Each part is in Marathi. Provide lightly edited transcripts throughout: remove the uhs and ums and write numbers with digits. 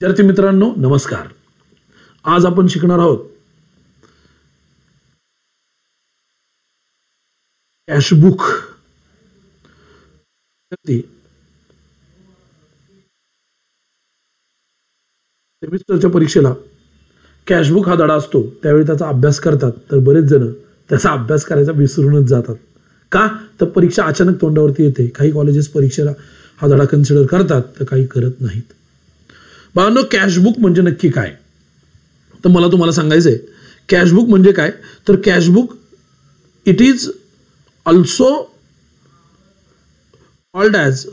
विद्यार्थी मित्रांनो नमस्कार. आज आपण शिकणार आहोत कॅशबुक. सेमिस्टरच्या परीक्षेला कॅशबुक हा धडा असतो, त्यावेळी त्याचा अभ्यास करतात तर बरेच जण त्याचा अभ्यास करायचा विसरूनच जातात. का तर परीक्षा अचानक तोंडावरती येते. काही कॉलेजेस परीक्षेला हा धडा कन्सिडर करतात तर काही करत नाहीत. बाळांनो, कॅशबुक म्हणजे नक्की काय तर मला तुम्हाला सांगायचंय. कॅशबुक म्हणजे काय तर cashbook it is also called as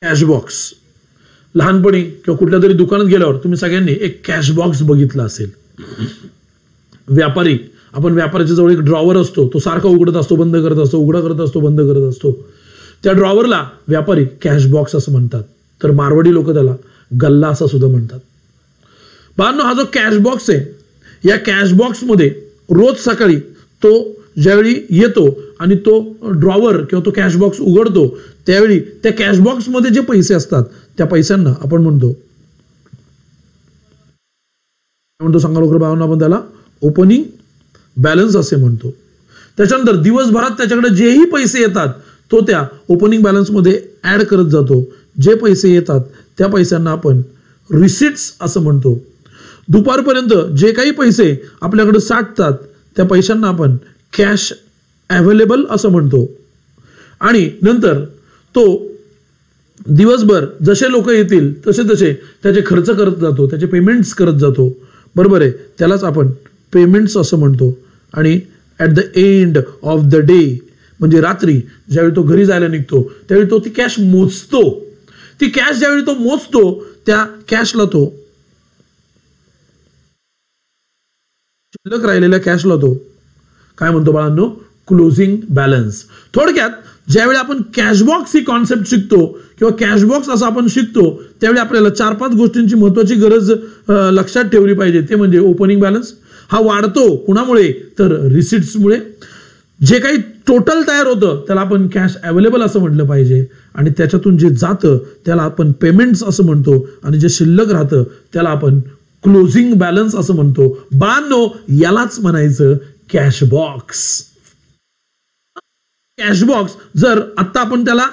cash box. लहानपणी किंवा कुठल्या तरी दुकानात गेल्यावर तुम्ही सगळ्यांनी एक कॅश बॉक्स बघितला असेल. आपण व्यापाऱ्याच्या जवळ एक ड्रॉवर असतो, तो सारखा उघडत असतो, बंद करत असतो, उघडा करत असतो, बंद करत असतो. त्या ड्रॉवरला व्यापारी कॅश बॉक्स असं म्हणतात, तर मारवाडी लोक त्याला गल्ला असं सुद्धा म्हणतात. बाळांनो, हा जो कॅश बॉक्स आहे, या कॅश बॉक्समध्ये रोज सकाळी तो ज्यावेळी येतो आणि तो ड्रॉवर किंवा तो कॅश बॉक्स उघडतो, त्यावेळी त्या कॅश बॉक्समध्ये जे पैसे असतात त्या पैशांना आपण म्हणतो सांगा लवकर बाळांनो, आपण त्याला ओपनिंग बॅलन्स असे म्हणतो. त्याच्यानंतर दिवसभरात त्याच्याकडे जेही पैसे येतात तो त्या ओपनिंग बॅलन्समध्ये ऍड करत जातो. जे पैसे येतात त्या पैशांना आपण रिसिट्स असं म्हणतो. दुपारपर्यंत जे काही पैसे आपल्याकडे साठतात त्या पैशांना आपण कॅश अवेलेबल असं म्हणतो. आणि नंतर तो दिवसभर जसे लोक येतील तसे तसे त्याचे खर्च करत जातो, त्याचे पेमेंट्स करत जातो. बरोबर आहे, त्यालाच आपण पेमेंट्स असं म्हणतो. आणि at the end of the day म्हणजे रात्री ज्यावेळी तो घरी जायला निघतो त्यावेळी तो ती कॅश मोजतो. ती कॅश ज्यावेळी तो मोजतो त्या कॅशला तो शिल्लक राहिलेल्या कॅशला तो काय म्हणतो बाळांनो, क्लोजिंग बॅलन्स. थोडक्यात ज्यावेळी आपण कॅशबॉक्स ही कॉन्सेप्ट शिकतो किंवा कॅशबॉक्स असं आपण शिकतो त्यावेळी आपल्याला 4-5 गोष्टींची महत्वाची गरज लक्षात ठेवली पाहिजे. ते म्हणजे ओपनिंग बॅलन्स हा वाढतो कुणामुळे तर रिसिट्समुळे. जे काही टोटल तयार होतं त्याला आपण कॅश अवेलेबल असं म्हटलं पाहिजे. आणि त्याच्यातून जे जातं त्याला आपण पेमेंट्स असं म्हणतो. आणि जे शिल्लक राहतं त्याला आपण क्लोजिंग बॅलन्स असं म्हणतो. बाळांनो, यालाच म्हणायचं कॅश बॉक्स. कॅश बॉक्स जर आता आपण त्याला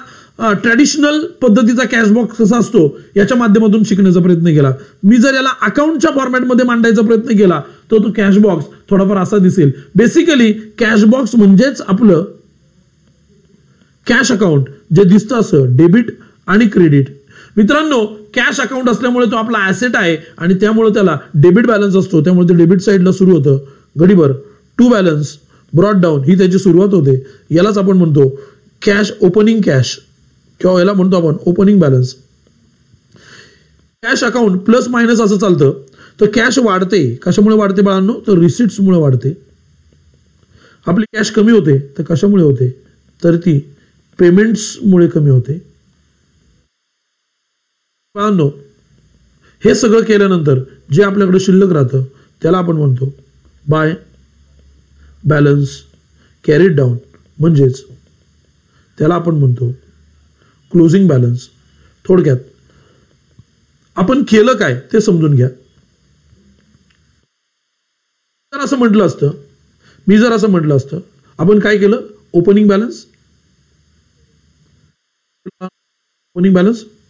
ट्रॅडिशनल पद्धतीचा कॅश बॉक्स कसा असतो याच्या माध्यमातून शिकण्याचा प्रयत्न केला. मी जर याला अकाउंटच्या फॉर्मॅटमध्ये मांडायचा प्रयत्न केला तर तो कॅश बॉक्स थोडाफार असा दिसेल. बेसिकली कॅश बॉक्स म्हणजेच आपलं कॅश अकाउंट जे दिसतं असं डेबिट आणि क्रेडिट. मित्रांनो, कॅश अकाउंट असल्यामुळे तो आपला ऍसेट आहे आणि त्यामुळे त्याला डेबिट बॅलन्स असतो. त्यामुळे ते डेबिट साईडला सुरू होतं घडीभर. टू बॅलन्स ब्रॉट डाऊन ही त्याची सुरुवात होते. यालाच आपण म्हणतो कॅश ओपनिंग कॅश किंवा याला म्हणतो आपण opening balance. Cash account plus minus असं चालतं. तर कॅश वाढते, कशामुळे वाढते बाळांनो तर रिसिट्समुळे वाढते. आपली कॅश कमी होते तर कशामुळे होते तर ती पेमेंट्समुळे कमी होते. बाळांनो, हे सगळं केल्यानंतर जे आपल्याकडे शिल्लक राहतं त्याला आपण म्हणतो बाय बॅलन्स कॅरीड डाऊन, म्हणजेच त्याला आपण म्हणतो क्लोजिंग बॅलन्स. थोडक्यात आपण केलं काय ते समजून घ्या. मी जर असं म्हटलं असतं आपण काय केलं, ओपनिंग बॅलन्स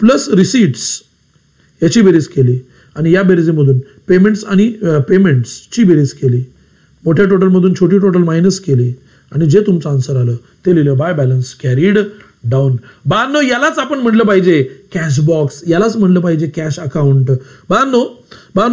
प्लस रिसीट्स याची बेरीज केली आणि या बेरीजमधून पेमेंट्स आणि पेमेंट्सची बेरीज केली. मोठ्या टोटलमधून छोटी टोटल मायनस केली आणि जे तुमचं आन्सर आलं ते लिहिलं बाय बॅलन्स कॅरीड डाऊन. बाळांनो, यालाच आपण म्हटलं पाहिजे कॅश बॉक्स, यालाच म्हटलं पाहिजे कॅश अकाउंट. बाळांनो,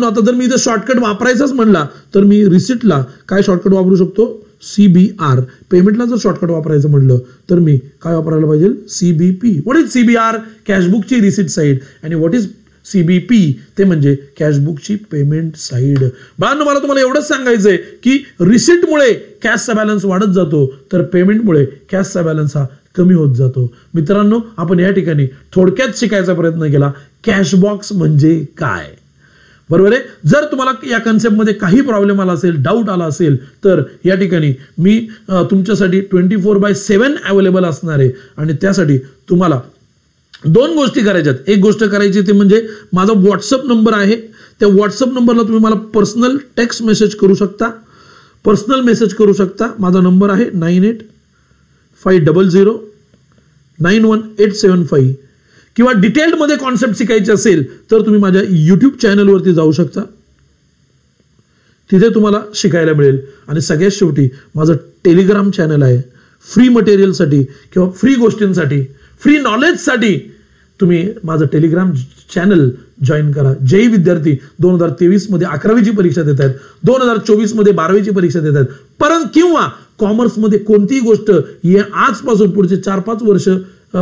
आता जर मी इथं शॉर्टकट वापरायचाच म्हणला तर मी रिसिटला काय शॉर्टकट वापरू शकतो, CBR. पेमेंटला जर शॉर्टकट वापरायचं म्हटलं तर मी काय वापरायला पाहिजे, CBP. What is CBR? कॅशबुकची रिसिट साईड. आणि व्हॉट इज CBP? ते म्हणजे कॅशबुकची पेमेंट साईड. बाळांनो, मला तुम्हाला एवढंच सांगायचंय की रिसिटमुळे कॅशचा बॅलन्स वाढत जातो तर पेमेंटमुळे कॅशचा बॅलन्स हा कमी होत जातो. मित्रांनो, आपण या ठिकाणी थोडक्यात शिकायचा प्रयत्न केला कॅश बॉक्स म्हणजे काय. बरोबर आहे. जर तुम्हाला या कन्सेप्टमध्ये काही प्रॉब्लेम आला असेल, डाऊट आला असेल, तर या ठिकाणी मी तुमच्यासाठी 24/7 अवेलेबल असणार आहे. आणि त्यासाठी तुम्हाला 2 गोष्टी करायच्यात. एक गोष्ट करायची ते म्हणजे माझा व्हॉट्सअप नंबर आहे, त्या व्हॉट्सअप नंबरला तुम्ही मला पर्सनल टेक्स्ट मेसेज करू शकता, पर्सनल मेसेज करू शकता. माझा नंबर आहे 9850091875. किंवा डिटेल्डमध्ये कॉन्सेप्ट शिकायचे असेल तर तुम्ही माझ्या यूट्यूब चॅनलवरती जाऊ शकता, तिथे तुम्हाला शिकायला मिळेल. आणि सगळ्यात शेवटी माझं टेलिग्राम चॅनल आहे, फ्री मटेरियलसाठी किंवा फ्री गोष्टींसाठी, फ्री नॉलेजसाठी तुम्ही माझं टेलिग्राम चॅनल जॉईन करा. जे विद्यार्थी 2023 मध्ये 11वीची परीक्षा देत आहेत, 2024 मध्ये 12वीची परीक्षा देत आहेत, परंतु किंवा कॉमर्समध्ये कोणतीही गोष्ट या आजपासून पुढचे 4-5 वर्ष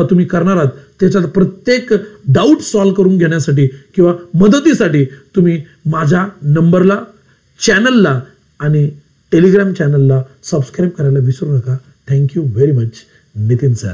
तुम्ही करणार आहात, त्याच्यात प्रत्येक डाऊट सॉल्व्ह करून घेण्यासाठी किंवा मदतीसाठी तुम्ही माझ्या नंबरला, चॅनलला आणि टेलिग्राम चॅनलला सबस्क्राईब करायला विसरू नका. Thank you very much. Nitin sir.